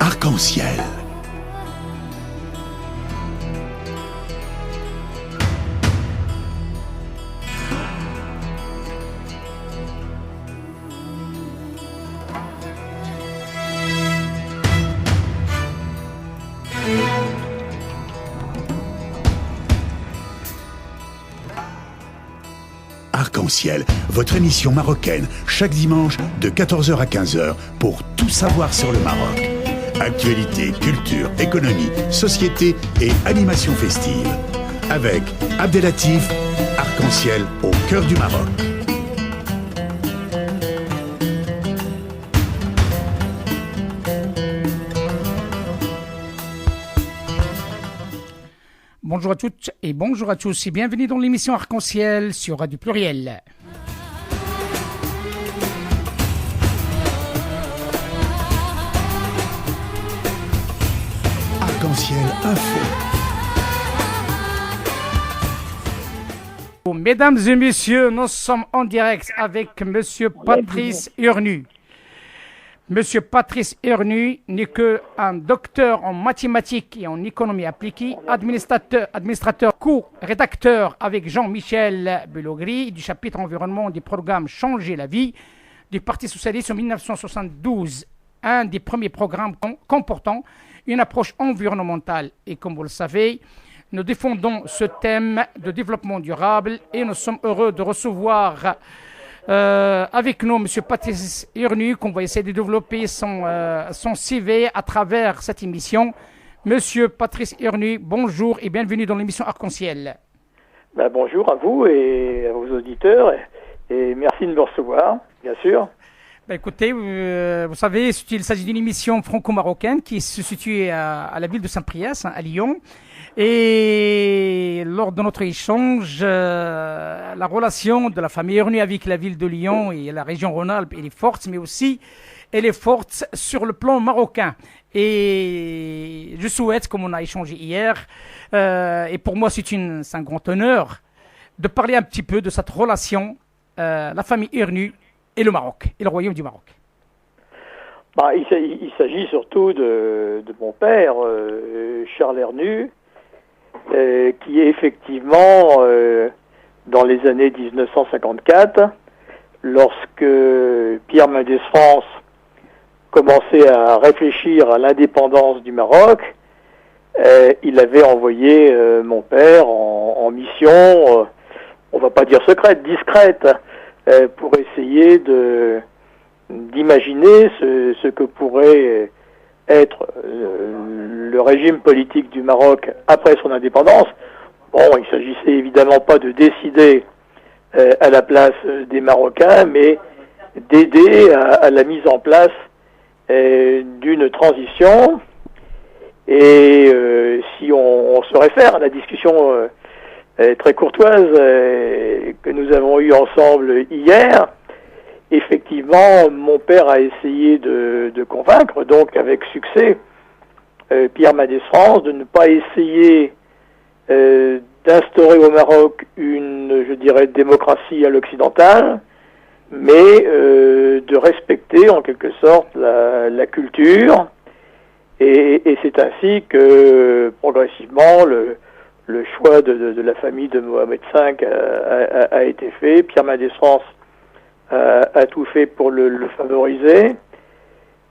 Arc-en-ciel. Arc-en-ciel, votre émission marocaine, chaque dimanche de 14h à 15h pour tout savoir sur le Maroc. Actualité, culture, économie, société et animation festive. Avec Abdelatif, Arc-en-ciel au cœur du Maroc. Bonjour à toutes et bonjour à tous et bienvenue dans l'émission Arc-en-ciel sur Radio Pluriel. Arc-en-ciel info. Mesdames et messieurs, nous sommes en direct avec Monsieur Patrice Urnu. Monsieur Patrice Urnu n'est qu'un docteur en mathématiques et en économie appliquée, administrateur co-rédacteur avec Jean-Michel Belogri du chapitre environnement du programme Changer la vie du Parti socialiste en 1972, un des premiers programmes comportant une approche environnementale. Et comme vous le savez, nous défendons ce thème de développement durable et nous sommes heureux de recevoir avec nous M. Patrice Urnu, qu'on va essayer de développer son CV à travers cette émission. Monsieur Patrice Urnu, bonjour et bienvenue dans l'émission Arc-en-ciel. Bonjour à vous et à vos auditeurs et merci de me recevoir, bien sûr. Écoutez, vous savez, il s'agit d'une émission franco-marocaine qui se situe à la ville de Saint-Priest, à Lyon. Et lors de notre échange, la relation de la famille Urnu avec la ville de Lyon et la région Rhône-Alpes, elle est forte, mais aussi elle est forte sur le plan marocain. Et je souhaite, comme on a échangé hier, et pour moi c'est un grand honneur, de parler un petit peu de cette relation, la famille Urnu et le Maroc, et le royaume du Maroc. Il s'agit surtout de mon père, Charles Urnu, qui est effectivement, dans les années 1954, lorsque Pierre Mendès France commençait à réfléchir à l'indépendance du Maroc, il avait envoyé mon père en mission, on va pas dire secrète, discrète, pour essayer d'imaginer ce que pourrait être le régime politique du Maroc après son indépendance. Il s'agissait évidemment pas de décider à la place des Marocains, mais d'aider à la mise en place d'une transition. Et si on se réfère à la discussion très courtoise que nous avons eue ensemble hier, effectivement, mon père a essayé de convaincre, donc avec succès, Pierre Mendès France de ne pas essayer d'instaurer au Maroc une, je dirais, démocratie à l'occidentale, mais de respecter en quelque sorte la culture. Et c'est ainsi que progressivement le choix de la famille de Mohamed V a été fait. Pierre Mendès France a tout fait pour le favoriser,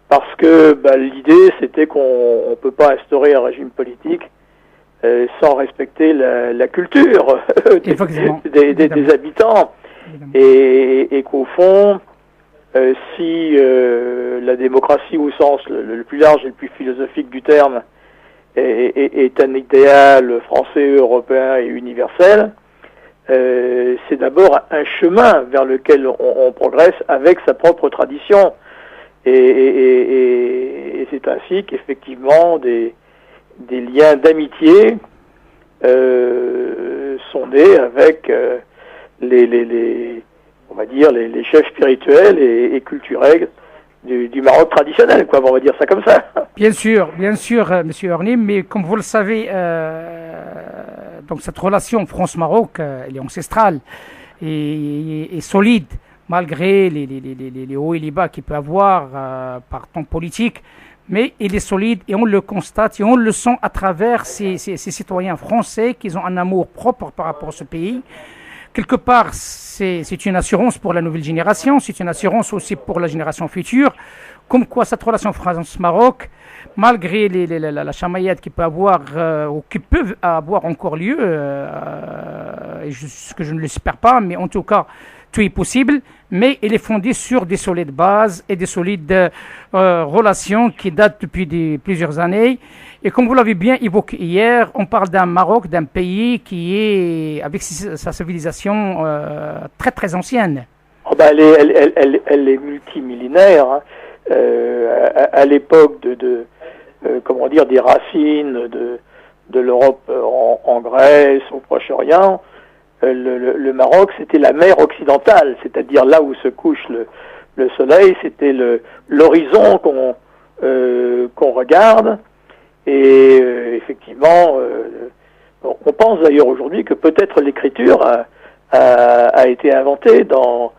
parce que l'idée c'était qu'on peut pas instaurer un régime politique sans respecter la culture des habitants, et qu'au fond, si la démocratie au sens le plus large et le plus philosophique du terme est un idéal français, européen et universel, c'est d'abord un chemin vers lequel on progresse avec sa propre tradition. Et c'est ainsi qu'effectivement des liens d'amitié sont nés avec on va dire les chefs spirituels et culturels du Maroc traditionnel, on va dire ça comme ça. Bien sûr, Monsieur Urnu, mais comme vous le savez, donc cette relation France-Maroc, elle est ancestrale et solide, malgré les hauts et les bas qu'il peut avoir par temps politique. mais il est solide et on le constate et on le sent à travers ces citoyens français qui ont un amour propre par rapport à ce pays. Quelque part, c'est une assurance pour la nouvelle génération, c'est une assurance aussi pour la génération future, comme quoi cette relation France-Maroc, malgré la chamaillade qui peut avoir ou qui peuvent avoir encore lieu, ce que je ne l'espère pas, mais en tout cas, tout est possible, mais il est fondé sur des solides bases et des solides relations qui datent depuis plusieurs années. Et comme vous l'avez bien évoqué hier, on parle d'un Maroc, d'un pays qui est, avec sa civilisation très très ancienne. Oh ben elle est multimillénaire. Hein. À l'époque comment dire, des racines de l'Europe en Grèce, au Proche-Orient, le Maroc, c'était la mer occidentale, c'est-à-dire là où se couche le soleil, c'était l'horizon qu'on regarde. Et effectivement, on pense d'ailleurs aujourd'hui que peut-être l'écriture a été inventée dans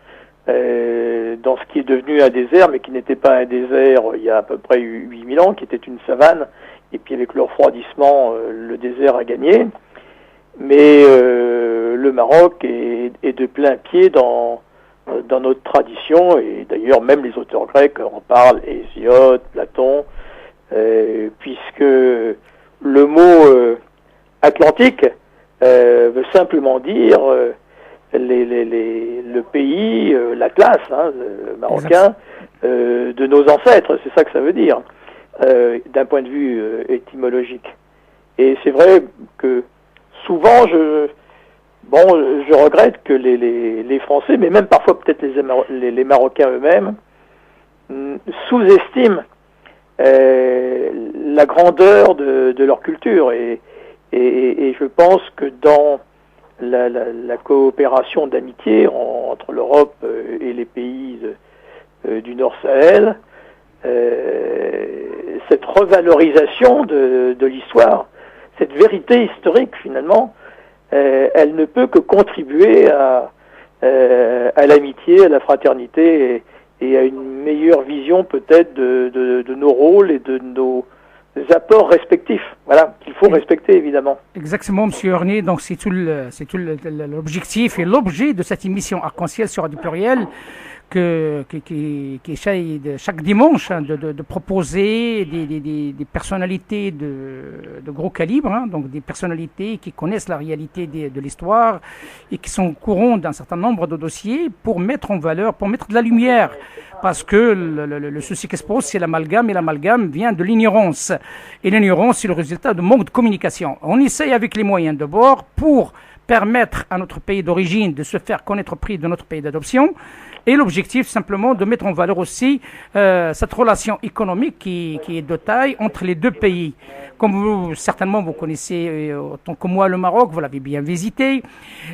ce qui est devenu un désert, mais qui n'était pas un désert il y a à peu près 8000 ans, qui était une savane, et puis avec le refroidissement, le désert a gagné. Mais le Maroc est de plein pied dans notre tradition, et d'ailleurs même les auteurs grecs en parlent, Hésiode, Platon, puisque le mot Atlantique veut simplement dire le pays, l'Atlas, hein, marocain, de nos ancêtres, c'est ça que ça veut dire, d'un point de vue étymologique. Et c'est vrai que souvent, je regrette que les Français, mais même parfois peut-être les Marocains eux-mêmes, sous-estiment la grandeur de leur culture. Et je pense que dans la coopération d'amitié entre l'Europe et les pays du Nord Sahel, cette revalorisation de l'histoire, cette vérité historique finalement, elle ne peut que contribuer à l'amitié, à la fraternité et à une meilleure vision peut-être de nos rôles et de nos apports respectifs, voilà, qu'il faut respecter évidemment. Exactement, M. Orny, donc c'est tout l'objectif et l'objet de cette émission Arc-en-Ciel sur Radio Pluriel, qui essaye chaque dimanche de proposer des personnalités de gros calibre, hein, donc des personnalités qui connaissent la réalité de l'histoire et qui sont au courant d'un certain nombre de dossiers pour mettre en valeur, pour mettre de la lumière. Parce que le souci qui se pose, c'est l'amalgame, et l'amalgame vient de l'ignorance. Et l'ignorance, c'est le résultat de manque de communication. On essaye avec les moyens de bord pour permettre à notre pays d'origine de se faire connaître auprès de notre pays d'adoption. Et l'objectif, simplement, de mettre en valeur aussi cette relation économique qui est de taille entre les deux pays. Comme certainement vous connaissez autant que moi le Maroc, vous l'avez bien visité,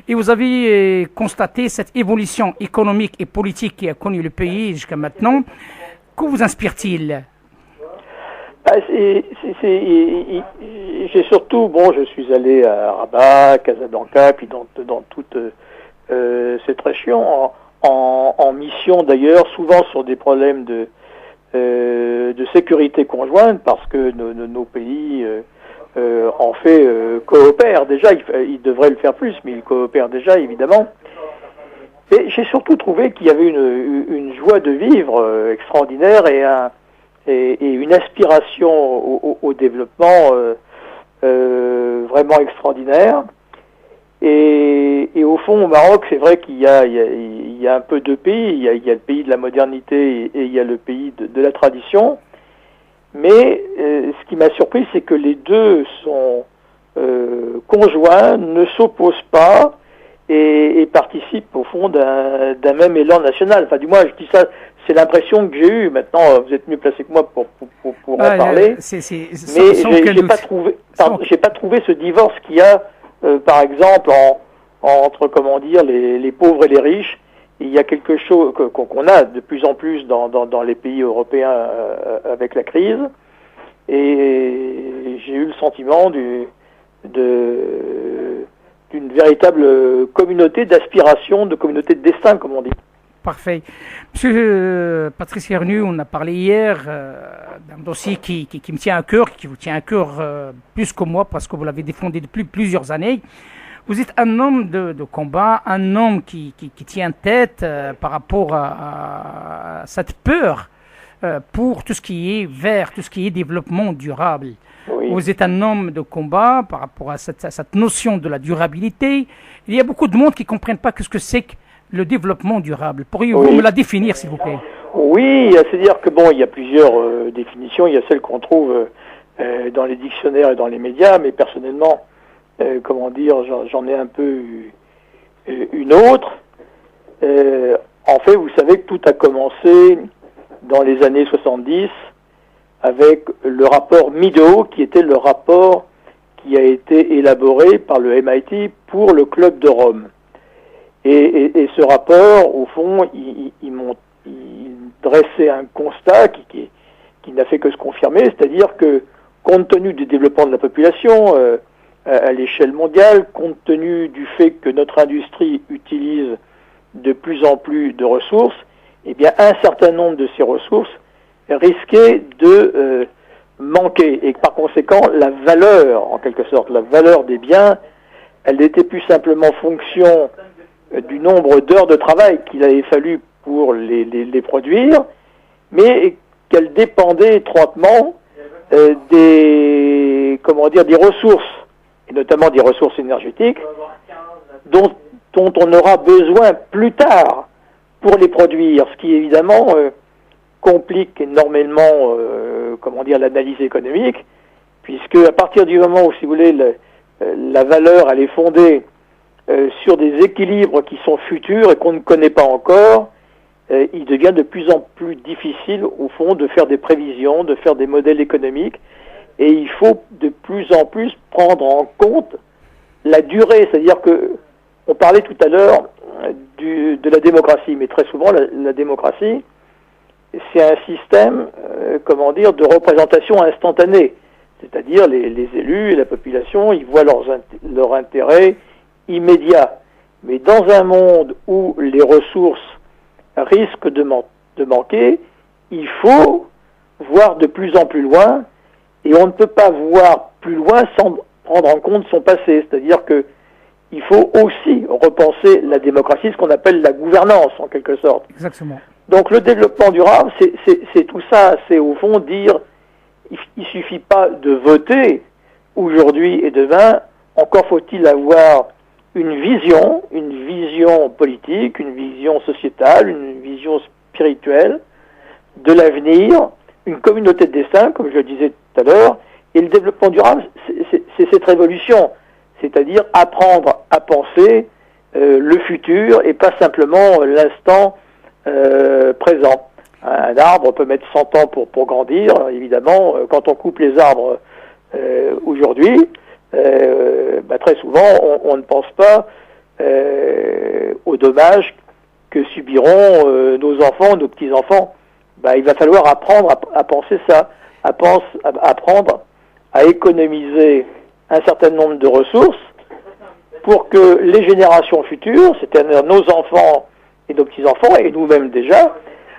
et vous avez constaté cette évolution économique et politique qui a connu le pays jusqu'à maintenant. Que vous inspire-t-il ? J'ai surtout, je suis allé à Rabat, Casablanca, puis dans toute cette région, en mission d'ailleurs, souvent sur des problèmes de sécurité conjointe, parce que nos pays en fait coopèrent déjà, ils devraient le faire plus, mais ils coopèrent déjà évidemment. Et j'ai surtout trouvé qu'il y avait une joie de vivre extraordinaire et une aspiration au développement vraiment extraordinaire. Et au fond, au Maroc, c'est vrai qu'il y a un peu deux pays. Il y a le pays de la modernité et il y a le pays de la tradition. Mais ce qui m'a surpris, c'est que les deux sont conjoints, ne s'opposent pas et participent au fond d'un même élan national. Enfin, du moins, je dis ça, c'est l'impression que j'ai eue. Maintenant, vous êtes mieux placé que moi pour en parler. Mais j'ai pas trouvé ce divorce qu'il y a. Par exemple, entre comment dire les pauvres et les riches, il y a quelque chose qu'on a de plus en plus dans les pays européens avec la crise, et j'ai eu le sentiment d'une véritable communauté d'aspiration, de communauté de destin, comme on dit. Parfait. Monsieur Patrice Ernu, on a parlé hier d'un dossier qui me tient à cœur, qui vous tient à cœur plus que moi, parce que vous l'avez défendu depuis plusieurs années. Vous êtes un homme de combat, un homme qui tient tête par rapport à cette peur pour tout ce qui est vert, tout ce qui est développement durable. Oui. Vous êtes un homme de combat par rapport à cette notion de la durabilité. Il y a beaucoup de monde qui ne comprennent pas ce que c'est que le développement durable. Pourriez-vous me la définir, s'il vous plaît? Oui, c'est-à-dire que bon, il y a plusieurs définitions. Il y a celles qu'on trouve dans les dictionnaires et dans les médias, mais personnellement, j'en ai un peu une autre. En fait, vous savez que tout a commencé dans les années 70 avec le rapport Meadow, qui était le rapport qui a été élaboré par le MIT pour le Club de Rome. Et ce rapport, au fond, il dressait un constat qui n'a fait que se confirmer, c'est-à-dire que, compte tenu du développement de la population à l'échelle mondiale, compte tenu du fait que notre industrie utilise de plus en plus de ressources, eh bien, un certain nombre de ces ressources risquaient de manquer, et que par conséquent, la valeur, en quelque sorte, la valeur des biens, elle n'était plus simplement fonction du nombre d'heures de travail qu'il avait fallu pour les produire, mais qu'elle dépendait étroitement des ressources, et notamment des ressources énergétiques, dont on aura besoin plus tard pour les produire, ce qui évidemment complique énormément l'analyse économique, puisque à partir du moment où, si vous voulez, la valeur elle est fondée sur des équilibres qui sont futurs et qu'on ne connaît pas encore, il devient de plus en plus difficile, au fond, de faire des prévisions, de faire des modèles économiques, et il faut de plus en plus prendre en compte la durée, c'est-à-dire que on parlait tout à l'heure de la démocratie, mais très souvent la démocratie, c'est un système, de représentation instantanée, c'est-à-dire les élus et la population, ils voient leur intérêt immédiat. Mais dans un monde où les ressources risquent de manquer, il faut voir de plus en plus loin, et on ne peut pas voir plus loin sans prendre en compte son passé. C'est-à-dire que il faut aussi repenser la démocratie, ce qu'on appelle la gouvernance, en quelque sorte. Exactement. Donc le développement durable, c'est tout ça. C'est au fond dire, il suffit pas de voter aujourd'hui et demain, encore faut-il avoir une vision politique, une vision sociétale, une vision spirituelle de l'avenir, une communauté de destin, comme je le disais tout à l'heure, et le développement durable, c'est cette révolution, c'est-à-dire apprendre à penser le futur et pas simplement l'instant présent. Un arbre peut mettre 100 ans pour grandir, évidemment, quand on coupe les arbres aujourd'hui, très souvent, on ne pense pas aux dommages que subiront nos enfants, nos petits-enfants. Il va falloir apprendre à penser ça, apprendre à économiser un certain nombre de ressources pour que les générations futures, c'est-à-dire nos enfants et nos petits-enfants, et nous-mêmes déjà,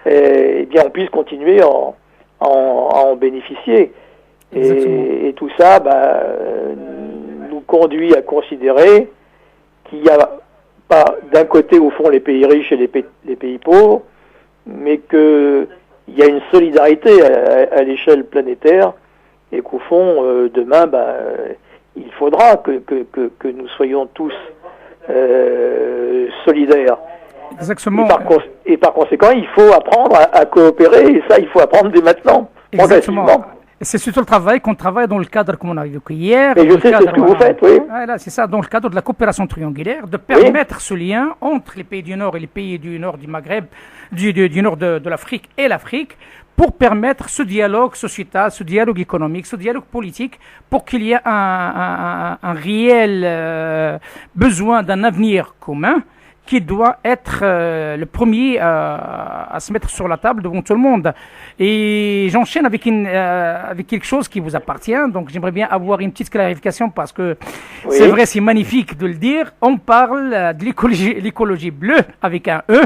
on puisse continuer à en bénéficier. Et tout ça nous conduit à considérer qu'il n'y a pas d'un côté au fond les pays riches et les pays pauvres, mais qu'il y a une solidarité à l'échelle planétaire, et qu'au fond demain il faudra que nous soyons tous solidaires. Exactement. Et par conséquent, il faut apprendre à coopérer, et ça, il faut apprendre dès maintenant. Exactement. C'est surtout le travail qu'on travaille dans le cadre, comme on a évoqué hier. Mais je sais, c'est ce que vous faites, oui. Voilà, c'est ça, dans le cadre de la coopération triangulaire, de permettre ce lien entre les pays du Nord et les pays du Nord du Maghreb, du Nord de l'Afrique et l'Afrique, pour permettre ce dialogue sociétal, ce dialogue économique, ce dialogue politique, pour qu'il y ait un réel besoin d'un avenir commun qui doit être le premier à se mettre sur la table devant tout le monde. Et j'enchaîne avec quelque chose qui vous appartient, donc j'aimerais bien avoir une petite clarification parce que c'est vrai, c'est magnifique de le dire. On parle de l'écologie bleue avec un E.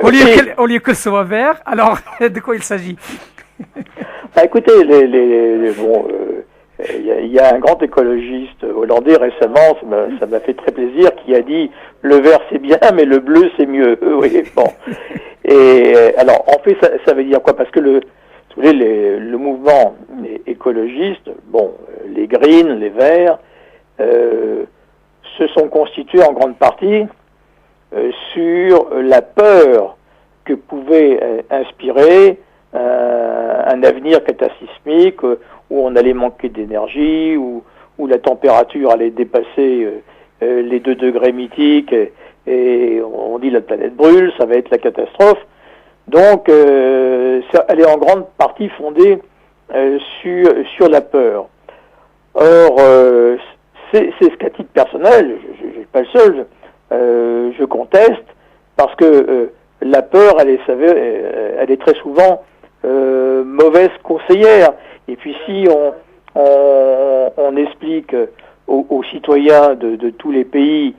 Au lieu que ce soit vert, alors de quoi il s'agit? Écoutez, il y a un grand écologiste hollandais récemment, ça m'a fait très plaisir, qui a dit le vert c'est bien, mais le bleu c'est mieux. Oui, bon. Et alors, en fait, ça veut dire quoi? Parce que le mouvement écologiste, les Greens, les Verts, se sont constitués en grande partie sur la peur que pouvait inspirer un avenir cataclysmique où on allait manquer d'énergie, où la température allait dépasser les 2 degrés mythiques et on dit la planète brûle, ça va être la catastrophe. Donc elle est en grande partie fondée sur la peur. Or, c'est ce qu'à titre personnel, je suis pas le seul, je conteste, parce que la peur, elle est très souvent mauvaise conseillère. Et puis si on explique aux citoyens de tous les pays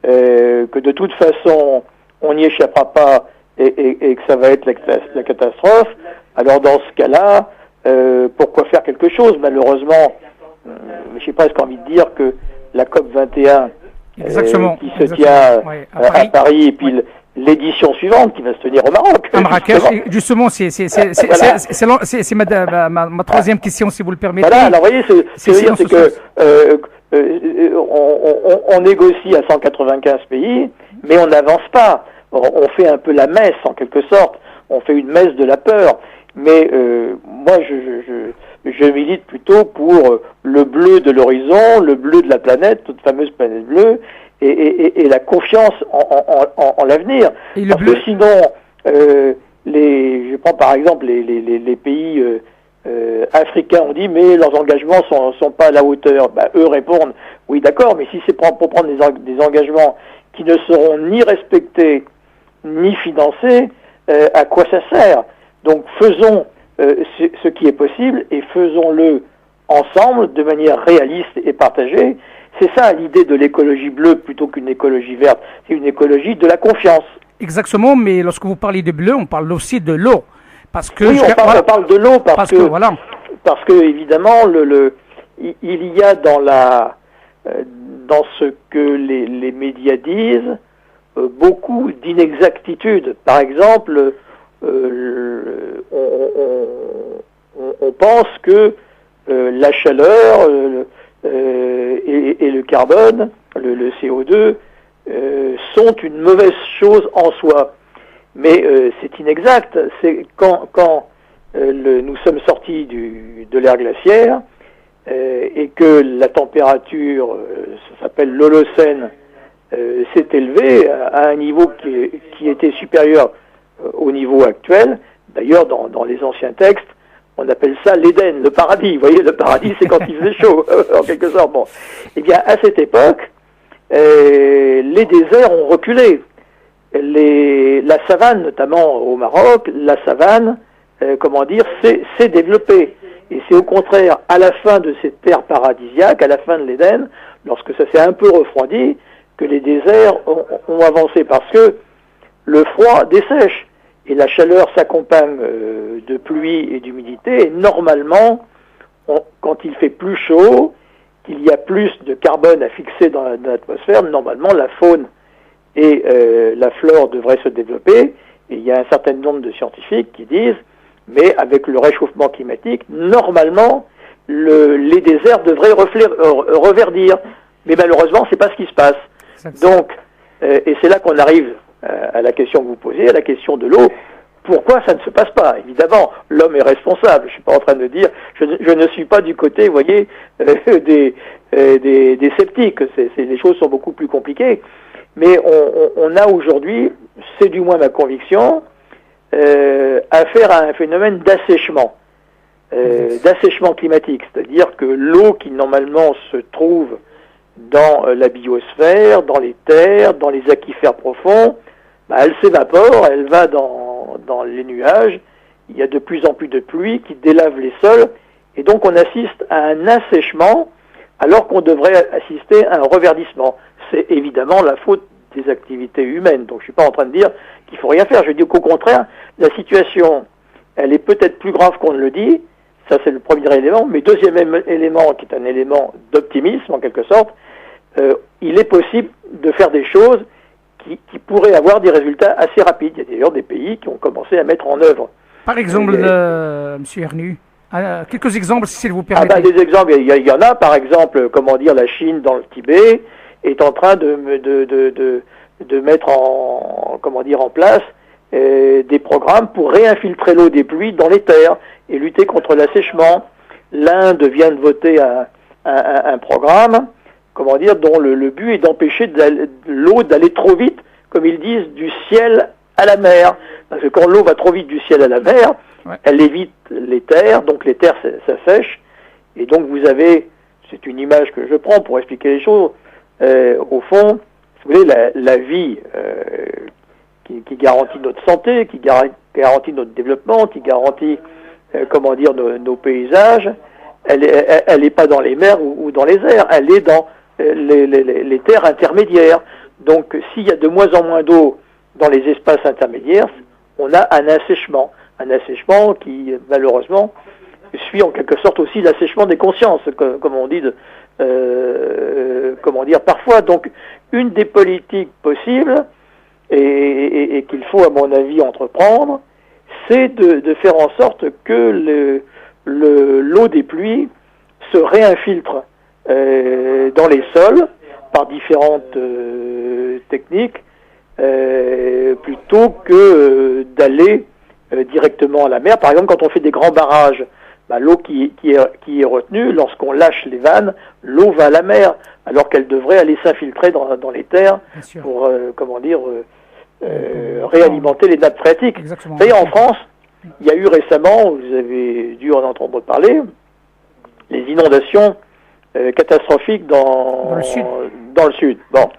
que de toute façon on n'y échappera pas et que ça va être la catastrophe, alors dans ce cas-là, pourquoi faire quelque chose? Malheureusement, je sais pas, j'ai envie de dire que la COP 21 qui se tient à Paris et puis l'édition suivante qui va se tenir au Maroc. À Marrakech, justement, c'est ma troisième question, si vous le permettez. Voilà, alors vous voyez, c'est que on négocie à 195 pays, mais on n'avance pas. On fait un peu la messe, en quelque sorte. On fait une messe de la peur. Mais moi, je milite plutôt pour le bleu de l'horizon, le bleu de la planète, toute fameuse planète bleue, et la confiance en l'avenir. Parce que sinon, je prends par exemple les pays africains, on dit mais leurs engagements sont pas à la hauteur. Eux répondent oui d'accord, mais si c'est pour prendre des engagements qui ne seront ni respectés ni financés, à quoi ça sert? Donc faisons ce qui est possible et faisons-le ensemble de manière réaliste et partagée. C'est ça l'idée de l'écologie bleue plutôt qu'une écologie verte. C'est une écologie de la confiance. Exactement, mais lorsque vous parlez de bleu, on parle aussi de l'eau. Parce que oui, on parle de l'eau parce que évidemment il y a dans ce que les médias disent beaucoup d'inexactitudes. Par exemple, on pense que la chaleur et le carbone, le CO2, sont une mauvaise chose en soi. Mais c'est inexact. C'est quand nous sommes sortis de l'ère glaciaire et que la température, ça s'appelle l'Holocène, s'est élevée à un niveau qui était supérieur au niveau actuel. D'ailleurs, dans les anciens textes, on appelle ça l'Éden, le paradis. Vous voyez, le paradis, c'est quand il faisait chaud, en quelque sorte. Bon. Eh bien, à cette époque, les déserts ont reculé. La savane, notamment au Maroc, la savane, s'est développée. Et c'est au contraire, à la fin de cette terre paradisiaque, à la fin de l'Éden, lorsque ça s'est un peu refroidi, que les déserts ont avancé, parce que le froid dessèche. Et la chaleur s'accompagne de pluie et d'humidité. Et normalement, quand il fait plus chaud, qu'il y a plus de carbone à fixer dans l'atmosphère, normalement la faune et la flore devraient se développer. Et il y a un certain nombre de scientifiques qui disent, mais avec le réchauffement climatique, normalement, les déserts devraient reverdir. Mais malheureusement, c'est pas ce qui se passe. Donc, et c'est là qu'on arrive à la question que vous posez, à la question de l'eau. Pourquoi ça ne se passe pas? Évidemment, l'homme est responsable. Je suis pas en train de dire, je ne suis pas du côté, vous voyez, des sceptiques. Les choses sont beaucoup plus compliquées. Mais on a aujourd'hui, c'est du moins ma conviction, affaire à un phénomène d'assèchement climatique. C'est-à-dire que l'eau qui normalement se trouve dans la biosphère, dans les terres, dans les aquifères profonds, elle s'évapore, elle va dans les nuages, il y a de plus en plus de pluie qui délave les sols, et donc on assiste à un assèchement, alors qu'on devrait assister à un reverdissement. C'est évidemment la faute des activités humaines. Donc je suis pas en train de dire qu'il faut rien faire. Je dis qu'au contraire, la situation, elle est peut-être plus grave qu'on ne le dit. Ça, c'est le premier élément. Mais deuxième élément, qui est un élément d'optimisme, en quelque sorte, il est possible de faire des choses qui pourraient avoir des résultats assez rapides. Il y a d'ailleurs des pays qui ont commencé à mettre en œuvre. Par exemple, M. Ernu, quelques exemples, s'il vous permettez. Des exemples, il y en a. Par exemple, la Chine, dans le Tibet, est en train de mettre en place des programmes pour réinfiltrer l'eau des pluies dans les terres et lutter contre l'assèchement. L'Inde vient de voter un programme, dont le but est d'empêcher l'eau d'aller trop vite, comme ils disent, du ciel à la mer. Parce que quand l'eau va trop vite du ciel à la mer, elle évite les terres, donc les terres s'assèchent. Et donc vous avez, c'est une image que je prends pour expliquer les choses, au fond, si vous voulez, la vie qui garantit notre santé, qui garantit notre développement, qui garantit, nos paysages, elle n'est pas dans les mers ou dans les airs, elle est dans les terres intermédiaires. Donc s'il y a de moins en moins d'eau dans les espaces intermédiaires, on a un assèchement qui malheureusement suit en quelque sorte aussi l'assèchement des consciences, comme on dit parfois. Donc une des politiques possibles et qu'il faut à mon avis entreprendre, c'est de faire en sorte que l'eau des pluies se réinfiltre dans les sols par différentes techniques, plutôt que d'aller directement à la mer. Par exemple, quand on fait des grands barrages, l'eau qui est retenue, lorsqu'on lâche les vannes, l'eau va à la mer, alors qu'elle devrait aller s'infiltrer dans les terres pour, réalimenter les nappes phréatiques. Vous savez, en France, il y a eu récemment, vous avez dû en entendre parler, les inondations catastrophiques dans le sud. Bon,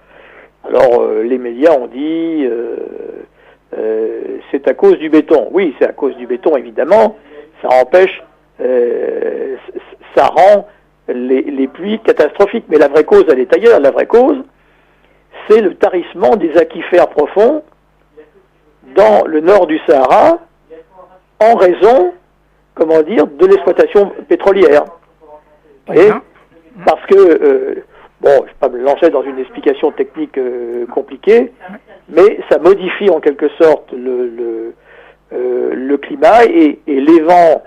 alors les médias ont dit c'est à cause du béton. Oui, c'est à cause du béton, évidemment. Ça rend les pluies catastrophiques. Mais la vraie cause, elle est ailleurs. La vraie cause, c'est le tarissement des aquifères profonds dans le nord du Sahara en raison, de l'exploitation pétrolière. Vous voyez ? Parce que, je ne vais pas me lancer dans une explication technique compliquée, mais ça modifie en quelque sorte le climat et les vents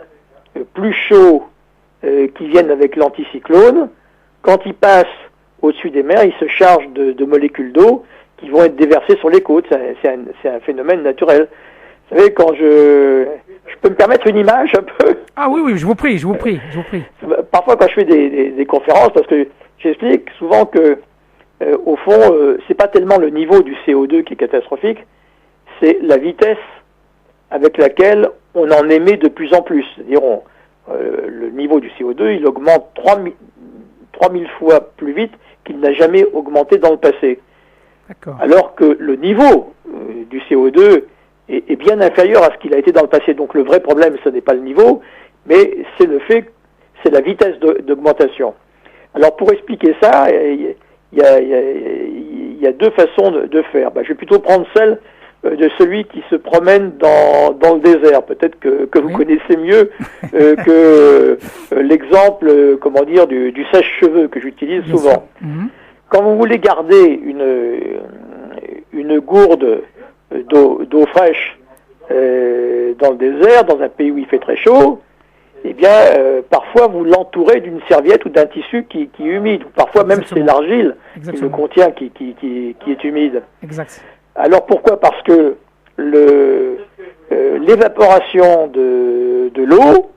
plus chauds qui viennent avec l'anticyclone, quand ils passent au-dessus des mers, ils se chargent de molécules d'eau qui vont être déversées sur les côtes. C'est un phénomène naturel. Vous savez, quand je peux me permettre une image un peu. Ah oui, je vous prie. Parfois, quand je fais des conférences, parce que j'explique souvent que, au fond, c'est pas tellement le niveau du CO2 qui est catastrophique, c'est la vitesse avec laquelle on en émet de plus en plus. C'est-à-dire, le niveau du CO2, il augmente 3000 fois plus vite qu'il n'a jamais augmenté dans le passé. D'accord. Alors que le niveau du CO2 est bien inférieur à ce qu'il a été dans le passé. Donc le vrai problème, ce n'est pas le niveau, mais c'est la vitesse d'augmentation. Alors pour expliquer ça, il y a deux façons de faire. Je vais plutôt prendre celle de celui qui se promène dans le désert. Peut-être que vous connaissez mieux que l'exemple, du sèche-cheveux que j'utilise souvent. Quand vous voulez garder une gourde d'eau fraîche dans le désert, dans un pays où il fait très chaud, parfois vous l'entourez d'une serviette ou d'un tissu qui est humide, ou parfois même c'est l'argile qui le contient qui est humide. Exact. Alors pourquoi ? Parce que l'évaporation de l'eau,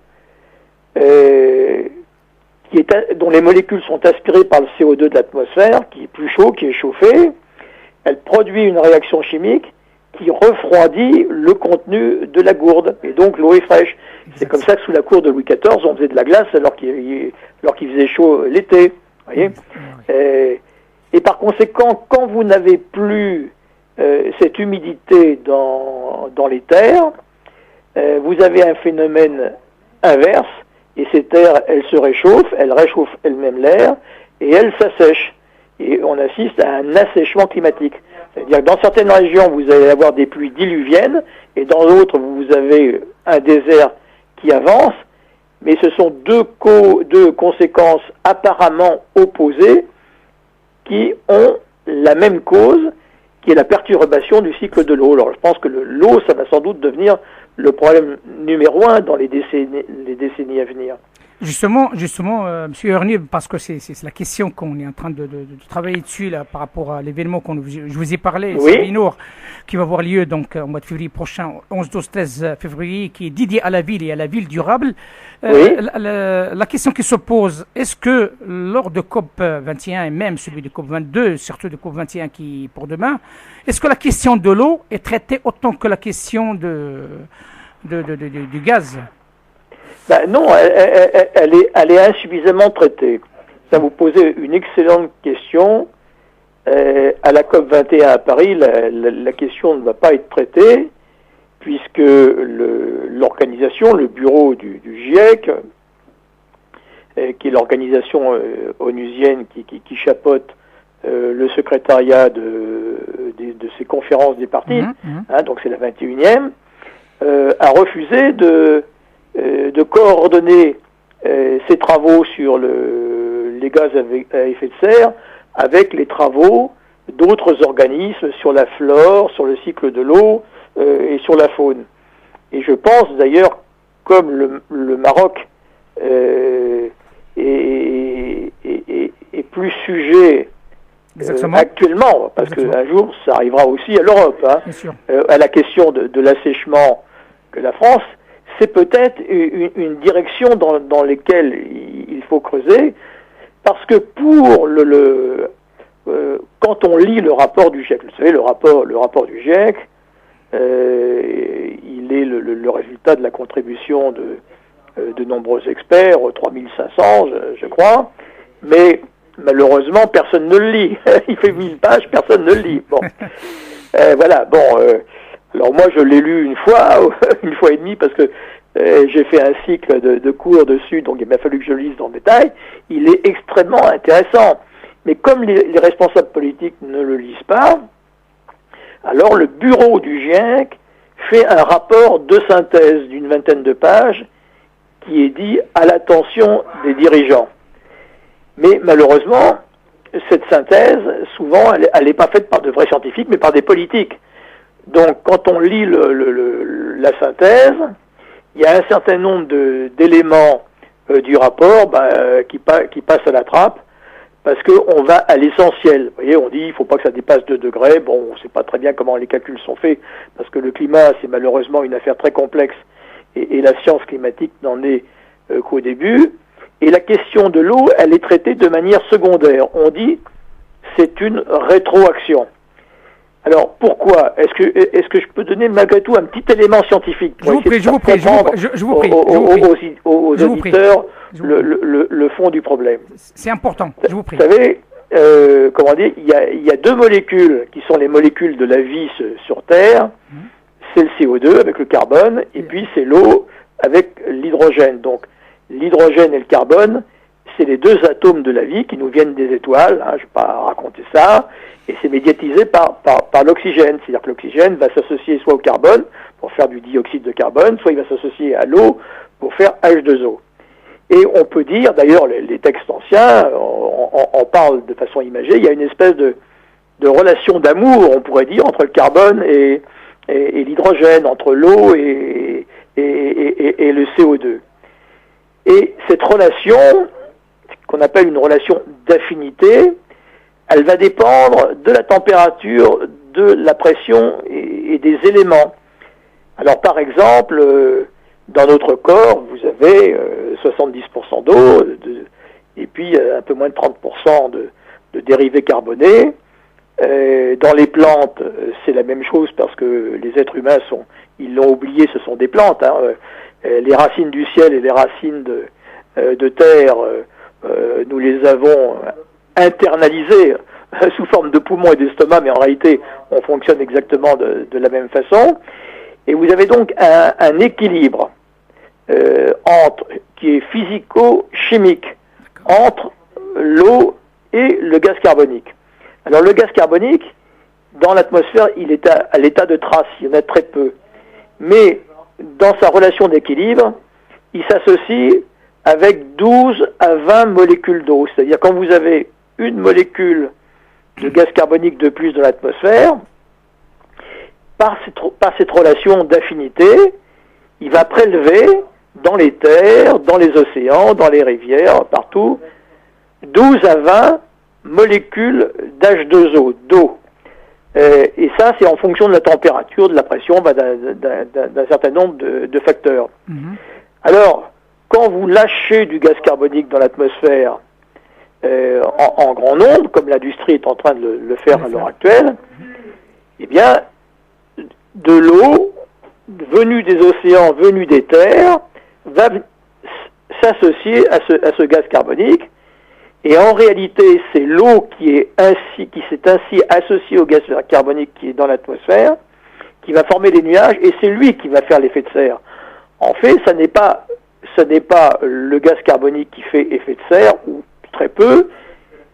dont les molécules sont aspirées par le CO2 de l'atmosphère, qui est plus chaud, qui est chauffé, elle produit une réaction chimique qui refroidit le contenu de la gourde, et donc l'eau est fraîche. C'est comme ça que sous la cour de Louis XIV, on faisait de la glace alors qu'il faisait chaud l'été. Voyez ? Et par conséquent, quand vous n'avez plus cette humidité dans les terres, vous avez un phénomène inverse, et ces terres, elles se réchauffent, elles réchauffent elles-mêmes l'air, et elles s'assèchent. Et on assiste à un assèchement climatique. C'est-à-dire que dans certaines régions, vous allez avoir des pluies diluviennes, et dans d'autres, vous avez un désert qui avance, mais ce sont deux conséquences apparemment opposées qui ont la même cause, qui est la perturbation du cycle de l'eau. Alors je pense que l'eau, ça va sans doute devenir le problème numéro 1 dans les décennies à venir. Justement, Monsieur Ernu, parce que c'est la question qu'on est en train de travailler dessus là, par rapport à l'événement je vous ai parlé, oui. Sabinour, qui va avoir lieu donc au mois de février prochain, 11, 12, 13 février, qui est dédié à la ville et à la ville durable. Oui. La question qui se pose, est-ce que lors de COP 21 et même celui de COP 22, surtout de COP 21 qui pour demain, est-ce que la question de l'eau est traitée autant que la question du gaz? Ben non, elle est insuffisamment traitée. Ça vous posez une excellente question. À la COP 21 à Paris, la question ne va pas être traitée puisque l'organisation, le bureau du GIEC, qui est l'organisation onusienne qui chapeaute le secrétariat de ces conférences des parties, donc c'est la 21e, a refusé de coordonner ses travaux sur les gaz à effet de serre avec les travaux d'autres organismes sur la flore, sur le cycle de l'eau et sur la faune. Et je pense d'ailleurs, comme le Maroc est plus sujet actuellement, parce qu'un jour ça arrivera aussi à l'Europe, à la question de l'assèchement que la France, c'est peut-être une direction dans laquelle il faut creuser, parce que pour quand on lit le rapport du GIEC, vous savez, le rapport du GIEC, il est le résultat de la contribution de nombreux experts, 3500 je crois, mais malheureusement personne ne le lit. Il fait 1000 pages, personne ne le lit. Bon, voilà, bon... alors moi je l'ai lu une fois et demie, parce que j'ai fait un cycle de cours dessus, donc il m'a fallu que je le lise dans le détail. Il est extrêmement intéressant. Mais comme les responsables politiques ne le lisent pas, alors le bureau du GIEC fait un rapport de synthèse d'une 20aine de pages qui est dit à l'attention des dirigeants. Mais malheureusement, cette synthèse, souvent, elle n'est pas faite par de vrais scientifiques, mais par des politiques. Donc, quand on lit la synthèse, il y a un certain nombre d'éléments du rapport qui passent à la trappe, parce qu'on va à l'essentiel. Vous voyez, on dit il faut pas que ça dépasse 2 degrés. Bon, on ne sait pas très bien comment les calculs sont faits, parce que le climat, c'est malheureusement une affaire très complexe, et la science climatique n'en est qu'au début. Et la question de l'eau, elle est traitée de manière secondaire. On dit c'est une rétroaction. Alors pourquoi? Est-ce que je peux donner malgré tout un petit élément scientifique pour je vous prie, aux auditeurs le fond du problème? C'est important, je vous prie. Vous savez, comment dire, il y a 2 molécules qui sont les molécules de la vie sur Terre. C'est le CO2 avec le carbone, et puis c'est l'eau avec l'hydrogène. Donc l'hydrogène et le carbone, c'est les 2 atomes de la vie qui nous viennent des étoiles, je ne vais pas raconter ça, et c'est médiatisé par l'oxygène, c'est-à-dire que l'oxygène va s'associer soit au carbone pour faire du dioxyde de carbone, soit il va s'associer à l'eau pour faire H2O. Et on peut dire, d'ailleurs les textes anciens en parlent de façon imagée, il y a une espèce de relation d'amour, on pourrait dire, entre le carbone et l'hydrogène, entre l'eau et le CO2. Et cette relation, qu'on appelle une relation d'affinité, elle va dépendre de la température, de la pression et des éléments. Alors par exemple, dans notre corps, vous avez 70% d'eau, et puis un peu moins de 30% de dérivés carbonés. Dans les plantes, c'est la même chose, parce que les êtres humains ils l'ont oublié, ce sont des plantes. Les racines du ciel et les racines de terre, nous les avons internalisées sous forme de poumons et d'estomac, mais en réalité, on fonctionne exactement de la même façon. Et vous avez donc un équilibre qui est physico-chimique entre l'eau et le gaz carbonique. Alors le gaz carbonique, dans l'atmosphère, il est à l'état de trace, il y en a très peu. Mais dans sa relation d'équilibre, il s'associe avec 12 à 20 molécules d'eau. C'est-à-dire quand vous avez une molécule de gaz carbonique de plus dans l'atmosphère, par cette relation d'affinité, il va prélever dans les terres, dans les océans, dans les rivières, partout, 12 à 20 molécules d'H2O, d'eau. Et ça, c'est en fonction de la température, de la pression, d'un certain nombre de facteurs. Alors, quand vous lâchez du gaz carbonique dans l'atmosphère en grand nombre, comme l'industrie est en train de le faire à l'heure actuelle, eh bien, de l'eau venue des océans, venue des terres, va s'associer à ce gaz carbonique. Et en réalité, c'est l'eau qui s'est ainsi associée au gaz carbonique qui est dans l'atmosphère, qui va former des nuages, et c'est lui qui va faire l'effet de serre. En fait, ce n'est pas le gaz carbonique qui fait effet de serre, ou très peu,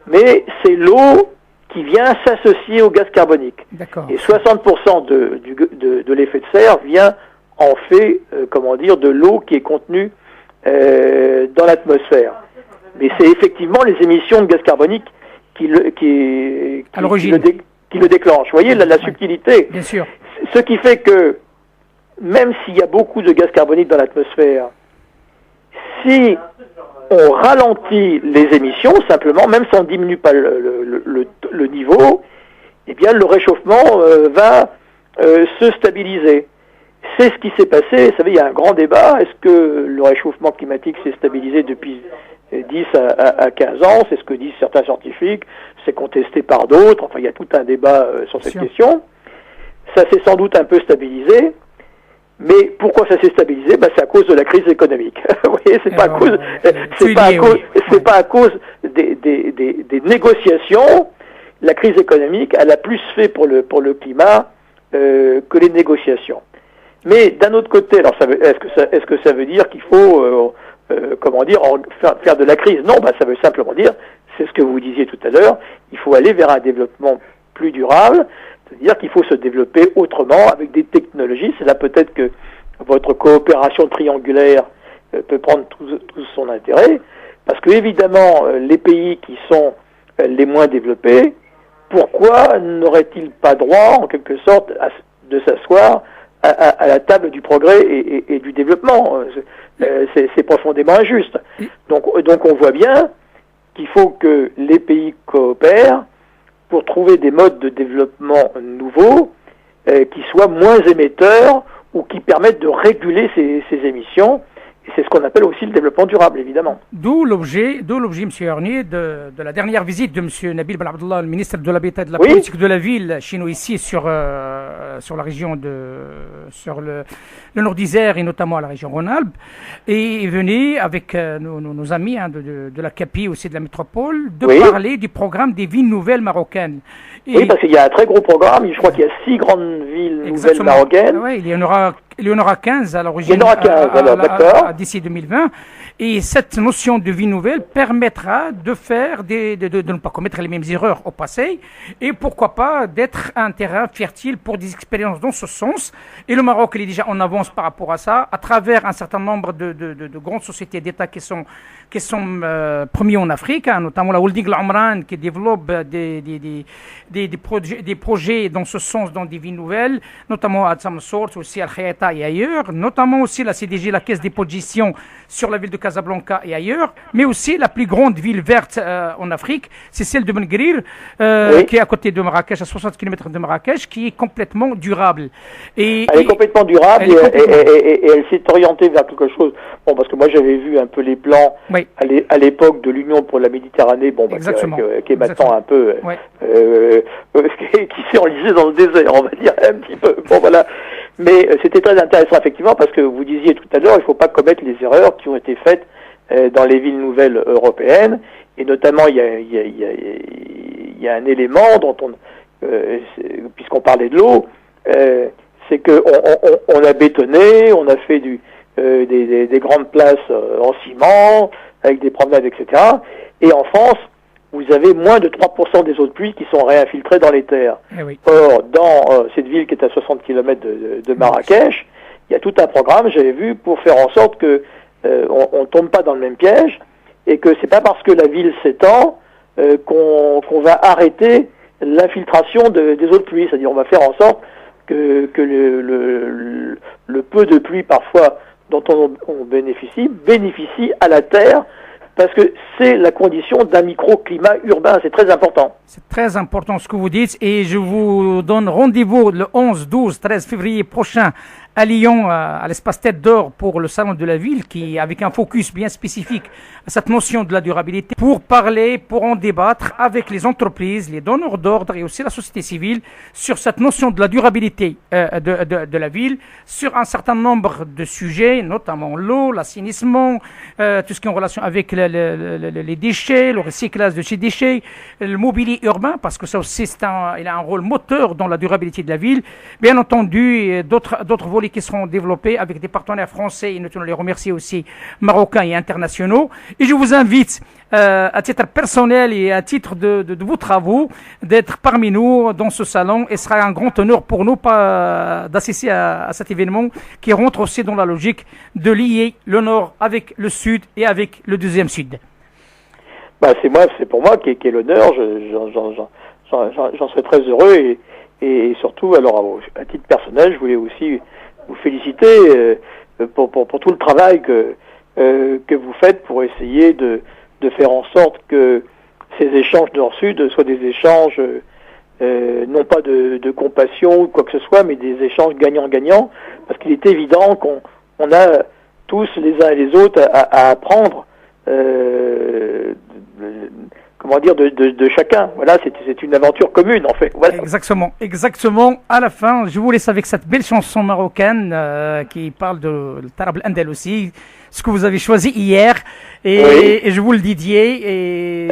mais c'est l'eau qui vient s'associer au gaz carbonique. D'accord. Et 60% de l'effet de serre vient en fait, de l'eau qui est contenue dans l'atmosphère. Mais c'est effectivement les émissions de gaz carbonique qui le déclenchent. Vous voyez la subtilité. Bien sûr. Ce qui fait que même s'il y a beaucoup de gaz carbonique dans l'atmosphère, si on ralentit les émissions, simplement, même si on ne diminue pas le niveau, eh bien le réchauffement va se stabiliser. C'est ce qui s'est passé. Vous savez, il y a un grand débat. Est-ce que le réchauffement climatique s'est stabilisé depuis 10 à 15 ans? C'est ce que disent certains scientifiques. C'est contesté par d'autres. Enfin, il y a tout un débat sur cette question. Ça s'est sans doute un peu stabilisé. Mais pourquoi ça s'est stabilisé? C'est à cause de la crise économique. Vous voyez, c'est pas à cause des négociations. La crise économique, elle a plus fait pour le climat que les négociations. Mais d'un autre côté, alors est-ce que ça veut dire qu'il faut faire de la crise? Non, ça veut simplement dire, c'est ce que vous disiez tout à l'heure, il faut aller vers un développement plus durable. C'est-à-dire qu'il faut se développer autrement avec des technologies. C'est là peut-être que votre coopération triangulaire peut prendre tout son intérêt, parce que évidemment les pays qui sont les moins développés, pourquoi n'auraient-ils pas droit en quelque sorte de s'asseoir à la table du progrès et du développement? C'est profondément injuste. Donc on voit bien qu'il faut que les pays coopèrent pour trouver des modes de développement nouveaux qui soient moins émetteurs ou qui permettent de réguler ces émissions. Et c'est ce qu'on appelle aussi le développement durable, évidemment. D'où l'objet, M. Ernier, de la dernière visite de M. Nabil Ben Abdallah, le ministre de l'Habitat et de la politique de la ville chez nous ici sur la région sur le nord d'Isère et notamment à la région Rhône-Alpes, et est venu avec nos amis de la CAPI aussi de la métropole parler du programme des villes nouvelles marocaines. Oui, parce qu'il y a un très gros programme. Je crois qu'il y a 6 grandes villes nouvelles marocaines. Oui, il y en aura 15 à l'origine. Il y en aura 15, d'accord. D'ici 2020. Et cette notion de vie nouvelle permettra de faire de ne pas commettre les mêmes erreurs au passé et pourquoi pas d'être un terrain fertile pour des expériences dans ce sens. Et le Maroc, il est déjà en avance par rapport à ça, à travers un certain nombre de grandes sociétés d'État qui sont premiers en Afrique, notamment la Holding Al-Amran qui développe des projets dans ce sens, dans des villes nouvelles, notamment à Samsort, aussi à Al-Khayata et ailleurs, notamment aussi la CDG, la Caisse des dépôts de gestion sur la ville de Casablanca et ailleurs, mais aussi la plus grande ville verte en Afrique, c'est celle de Ben Guerir, qui est à côté de Marrakech, à 60 km de Marrakech, qui est complètement durable. Elle est complètement durable et elle s'est orientée vers quelque chose. Bon, parce que moi j'avais vu un peu les plans à l'époque de l'Union pour la Méditerranée, qui est maintenant un peu qui s'est enlisé dans le désert, on va dire un petit peu. Bon voilà. Mais c'était très intéressant effectivement parce que vous disiez tout à l'heure, il ne faut pas commettre les erreurs qui ont été faites dans les villes nouvelles européennes, et notamment il y a un élément dont puisqu'on parlait de l'eau, c'est que on a bétonné, on a fait des grandes places en ciment avec des promenades, etc. Et en France, vous avez moins de 3% des eaux de pluie qui sont réinfiltrées dans les terres. Oui. Or, dans cette ville qui est à 60 km de Marrakech, il y a tout un programme, j'avais vu, pour faire en sorte que on tombe pas dans le même piège, et que c'est pas parce que la ville s'étend qu'on va arrêter l'infiltration des eaux de pluie. C'est-à-dire, on va faire en sorte que le peu de pluie parfois dont on bénéficie à la terre, parce que c'est la condition d'un microclimat urbain. C'est très important. C'est très important ce que vous dites, et je vous donne rendez-vous le 11, 12, 13 février prochain à Lyon, à l'espace Tête d'Or, pour le Salon de la Ville, qui avec un focus bien spécifique à cette notion de la durabilité, pour parler, pour en débattre avec les entreprises, les donneurs d'ordre et aussi la société civile sur cette notion de la durabilité de la ville, sur un certain nombre de sujets, notamment l'eau, l'assainissement, tout ce qui est en relation avec les déchets, le recyclage de ces déchets, le mobilier urbain, parce que ça aussi il a un rôle moteur dans la durabilité de la ville. Bien entendu, d'autres volets qui seront développés avec des partenaires français, et nous tenons à les remercier aussi, marocains et internationaux. Et je vous invite, à titre personnel et à titre de vos travaux, d'être parmi nous dans ce salon, et ce sera un grand honneur pour nous d'assister à cet événement qui rentre aussi dans la logique de lier le Nord avec le Sud et avec le deuxième Sud. C'est pour moi qui est l'honneur. J'en serais très heureux, et surtout, alors à titre personnel, je voulais aussi vous féliciter pour tout le travail que vous faites pour essayer de faire en sorte que ces échanges Nord-Sud soient des échanges non pas de compassion ou quoi que ce soit, mais des échanges gagnant-gagnant, parce qu'il est évident qu'on a tous les uns et les autres à apprendre de chacun. Voilà, c'est une aventure commune, en fait. Voilà. Exactement. À la fin, je vous laisse avec cette belle chanson marocaine qui parle de Tarab al-Andalousi, ce que vous avez choisi hier, et je vous le dédiais, et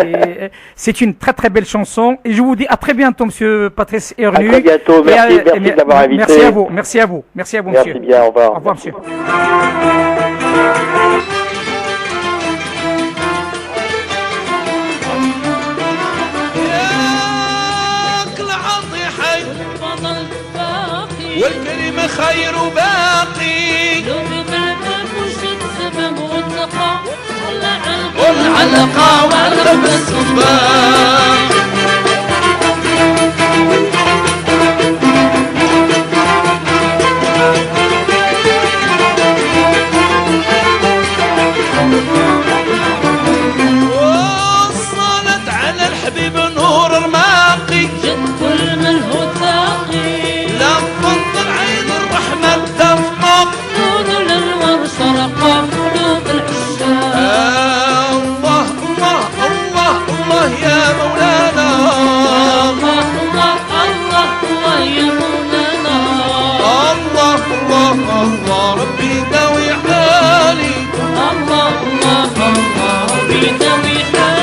c'est une très très belle chanson, et je vous dis à très bientôt, monsieur Patrice Ernu. À très bientôt, merci de l'avoir invité. Merci à vous, monsieur. Merci bien, au revoir. Au revoir, monsieur. والكريم خير باقي والعلقة والقلب الصباح وصلت على الحبيب نور رماقي جد كل من هو تاقي لا تفضل عين الرحمة تفقق نور للورش رقم قلوب العشاق الله الله الله الله يا مولانا الله الله الله الله يا مولانا الله الله الله ربي داوي حالي الله الله الله ربي داوي حالي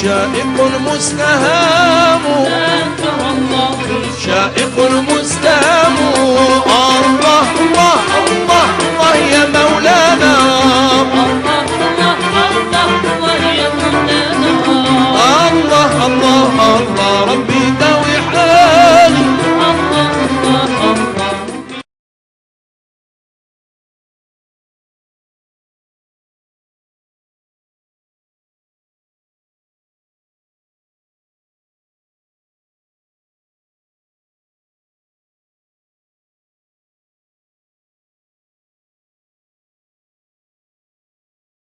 شائق مستهام شائق مستهام الله الله